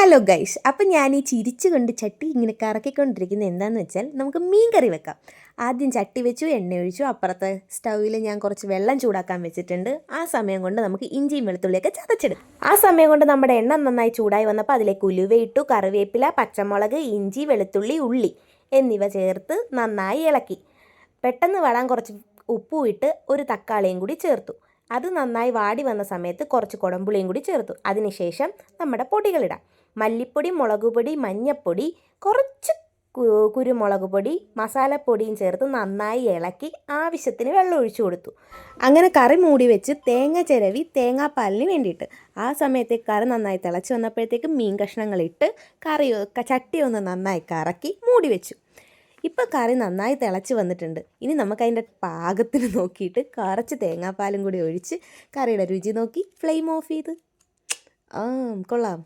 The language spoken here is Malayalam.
ഹലോ ഗൈസ്, അപ്പം ഞാൻ ഈ ചിരിച്ചുകൊണ്ട് ചട്ടി ഇങ്ങനെ കറക്കിക്കൊണ്ടിരിക്കുന്നത് എന്താണെന്ന് വെച്ചാൽ നമുക്ക് മീൻ കറി വെക്കാം. ആദ്യം ചട്ടി വെച്ചു, എണ്ണ ഒഴിച്ചു, അപ്പുറത്തെ സ്റ്റൗവിൽ ഞാൻ കുറച്ച് വെള്ളം ചൂടാക്കാൻ വെച്ചിട്ടുണ്ട്. ആ സമയം കൊണ്ട് നമുക്ക് ഇഞ്ചിയും വെളുത്തുള്ളിയൊക്കെ ചതച്ചെടുക്കും. ആ സമയം കൊണ്ട് നമ്മുടെ എണ്ണ നന്നായി ചൂടായി വന്നപ്പോൾ അതിലേക്ക് ഉലുവയിട്ടു, കറിവേപ്പില, പച്ചമുളക്, ഇഞ്ചി, വെളുത്തുള്ളി, ഉള്ളി എന്നിവ ചേർത്ത് നന്നായി ഇളക്കി. പെട്ടെന്ന് വടാൻ കുറച്ച് ഉപ്പും ഇട്ട് ഒരു തക്കാളിയും കൂടി ചേർത്തു. അത് നന്നായി വാടി വന്ന സമയത്ത് കുറച്ച് കുടംപുളിയും കൂടി ചേർത്തു. അതിനുശേഷം നമ്മുടെ പൊടികളിടാം. മല്ലിപ്പൊടി, മുളക് പൊടി, മഞ്ഞൾപ്പൊടി, കുറച്ച് കുരുമുളക് പൊടി, മസാലപ്പൊടിയും ചേർത്ത് നന്നായി ഇളക്കി ആവശ്യത്തിന് വെള്ളം ഒഴിച്ചു കൊടുത്തു. അങ്ങനെ കറി മൂടി വെച്ച് തേങ്ങ ചിരവി തേങ്ങാപ്പാലിന് വേണ്ടിയിട്ട്. ആ സമയത്തേക്ക് കറി നന്നായി തിളച്ച് വന്നപ്പോഴത്തേക്ക് മീൻ കഷ്ണങ്ങളിട്ട് ചട്ടി ഒന്ന് നന്നായി കറക്കി മൂടി വെച്ചു. ഇപ്പോൾ കറി നന്നായി തിളച്ച് വന്നിട്ടുണ്ട്. ഇനി നമുക്കതിൻ്റെ പാകത്തിന് നോക്കിയിട്ട് കുറച്ച് തേങ്ങാപ്പാലും കൂടി ഒഴിച്ച് കറിയുടെ രുചി നോക്കി ഫ്ലെയിം ഓഫ് ചെയ്ത് കൊള്ളാം.